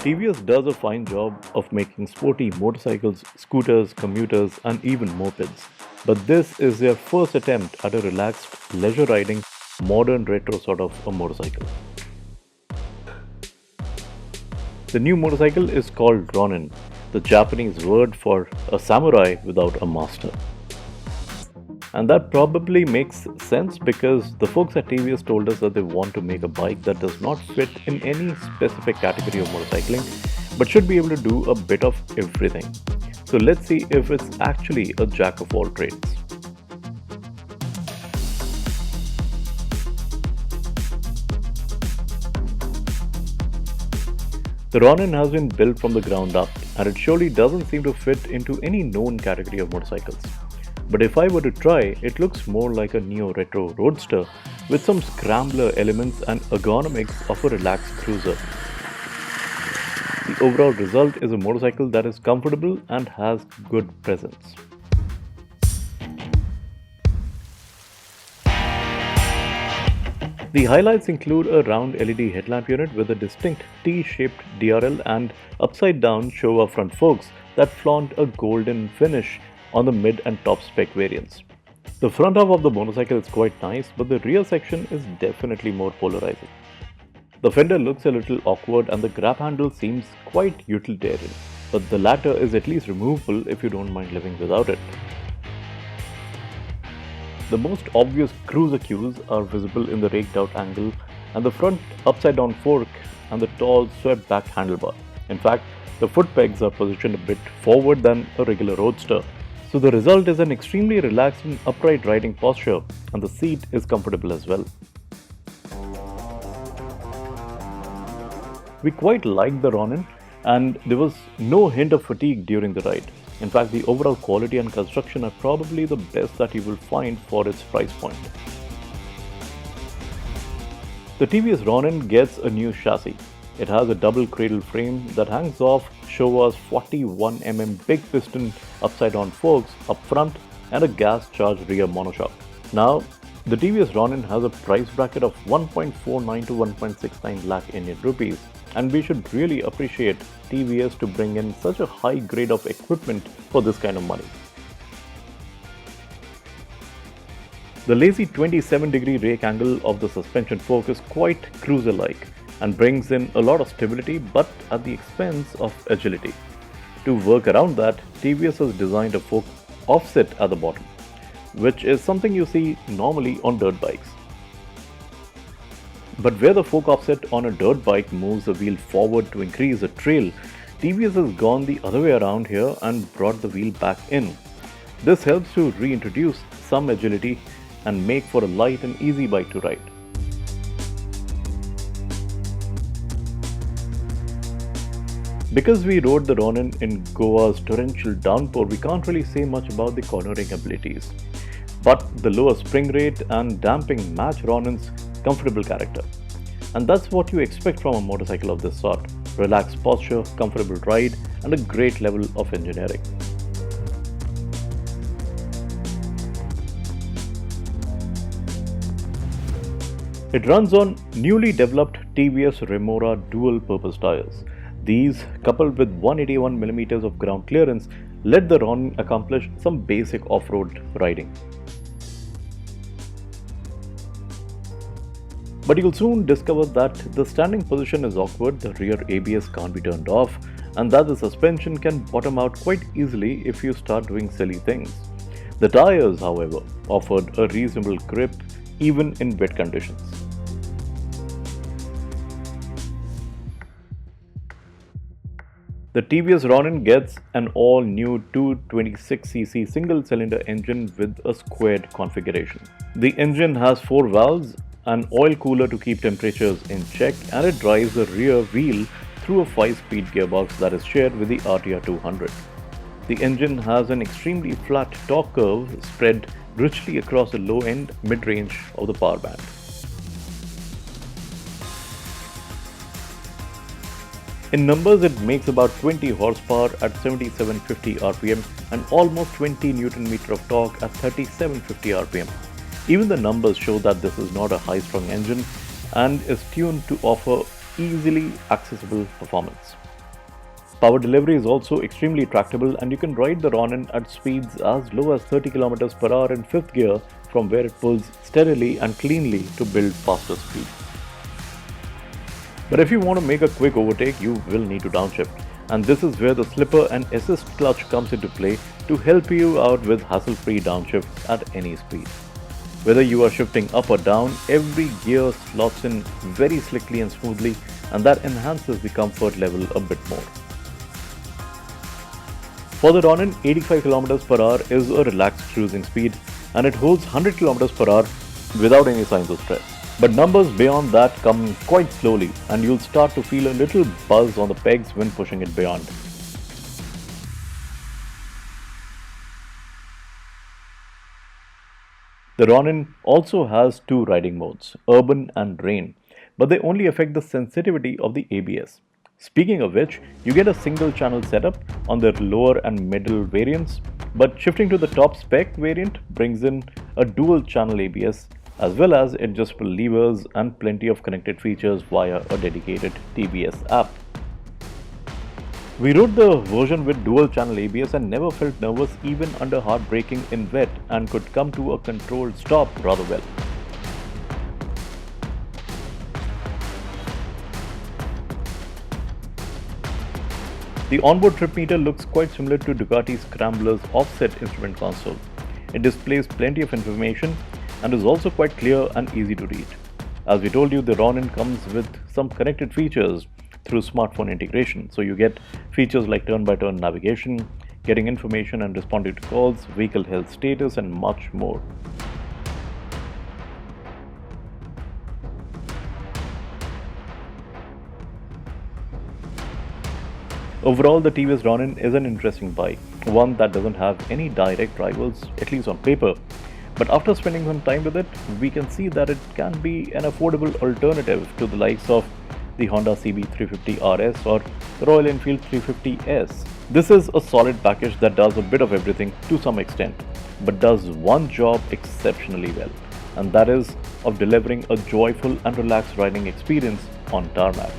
TVS does a fine job of making sporty motorcycles, scooters, commuters, and even mopeds. But this is their first attempt at a relaxed, leisure riding, modern retro sort of a motorcycle. The new motorcycle is called Ronin, the Japanese word for a samurai without a master. And that probably makes sense because the folks at TVS told us that they want to make a bike that does not fit in any specific category of motorcycling but should be able to do a bit of everything. So let's see if it's actually a jack of all trades. The Ronin has been built from the ground up and it surely doesn't seem to fit into any known category of motorcycles. But if I were to try, it looks more like a neo-retro roadster with some scrambler elements and ergonomics of a relaxed cruiser. The overall result is a motorcycle that is comfortable and has good presence. The highlights include a round LED headlamp unit with a distinct T-shaped DRL and upside-down Showa front forks that flaunt a golden finish on the mid and top spec variants. The front half of the motorcycle is quite nice, but the rear section is definitely more polarizing. The fender looks a little awkward and the grab handle seems quite utilitarian, but the latter is at least removable if you don't mind living without it. The most obvious cruiser cues are visible in the raked out angle and the front upside down fork and the tall swept back handlebar. In fact, the foot pegs are positioned a bit forward than a regular roadster. So the result is an extremely relaxed and upright riding posture, and the seat is comfortable as well. We quite liked the Ronin, and there was no hint of fatigue during the ride. In fact, the overall quality and construction are probably the best that you will find for its price point. The TVS Ronin gets a new chassis. It has a double cradle frame that hangs off Showa's 41mm big piston upside down forks up front and a gas charged rear monoshock. Now, the TVS Ronin has a price bracket of 1.49 to 1.69 lakh Indian rupees, and we should really appreciate TVS to bring in such a high grade of equipment for this kind of money. The lazy 27-degree rake angle of the suspension fork is quite cruiser-like and brings in a lot of stability but at the expense of agility. To work around that, TVS has designed a fork offset at the bottom, which is something you see normally on dirt bikes. But where the fork offset on a dirt bike moves the wheel forward to increase the trail, TVS has gone the other way around here and brought the wheel back in. This helps to reintroduce some agility and make for a light and easy bike to ride. Because we rode the Ronin in Goa's torrential downpour, we can't really say much about the cornering abilities. But the lower spring rate and damping match Ronin's comfortable character. And that's what you expect from a motorcycle of this sort. Relaxed posture, comfortable ride, and a great level of engineering. It runs on newly developed TVS Remora dual-purpose tires. These, coupled with 181mm of ground clearance, let the Ronin accomplish some basic off-road riding. But you'll soon discover that the standing position is awkward, the rear ABS can't be turned off, and that the suspension can bottom out quite easily if you start doing silly things. The tires, however, offered a reasonable grip even in wet conditions. The TVS Ronin gets an all-new 226cc single-cylinder engine with a squared configuration. The engine has 4 valves, an oil cooler to keep temperatures in check, and it drives the rear wheel through a 5-speed gearbox that is shared with the RTR 200. The engine has an extremely flat torque curve spread richly across the low end mid-range of the power band. In numbers, it makes about 20 horsepower at 7750 rpm and almost 20 Nm of torque at 3750 rpm. Even the numbers show that this is not a high-strung engine and is tuned to offer easily accessible performance. Power delivery is also extremely tractable, and you can ride the Ronin at speeds as low as 30 km per hour in 5th gear, from where it pulls steadily and cleanly to build faster speed. But if you want to make a quick overtake, you will need to downshift, and this is where the slipper and assist clutch comes into play to help you out with hassle-free downshift at any speed. Whether you are shifting up or down, every gear slots in very slickly and smoothly, and that enhances the comfort level a bit more. For the Ronin, 85 km per hour is a relaxed cruising speed, and it holds 100 km per hour without any signs of stress. But numbers beyond that come quite slowly, and you'll start to feel a little buzz on the pegs when pushing it beyond. The Ronin also has two riding modes, urban and rain, but they only affect the sensitivity of the ABS. Speaking of which, you get a single channel setup on the lower and middle variants, but shifting to the top spec variant brings in a dual channel ABS, as well as adjustable levers and plenty of connected features via a dedicated TVS app. We rode the version with dual channel ABS and never felt nervous even under hard braking in wet, and could come to a controlled stop rather well. The onboard trip meter looks quite similar to Ducati's Scrambler's offset instrument console. It displays plenty of information and is also quite clear and easy to read. As we told you, the Ronin comes with some connected features through smartphone integration. So you get features like turn-by-turn navigation, getting information and responding to calls, vehicle health status, and much more. Overall, the TVS Ronin is an interesting bike, one that doesn't have any direct rivals, at least on paper. But after spending some time with it, we can see that it can be an affordable alternative to the likes of the Honda CB350RS or Royal Enfield 350S. This is a solid package that does a bit of everything to some extent, but does one job exceptionally well, and that is of delivering a joyful and relaxed riding experience on tarmac.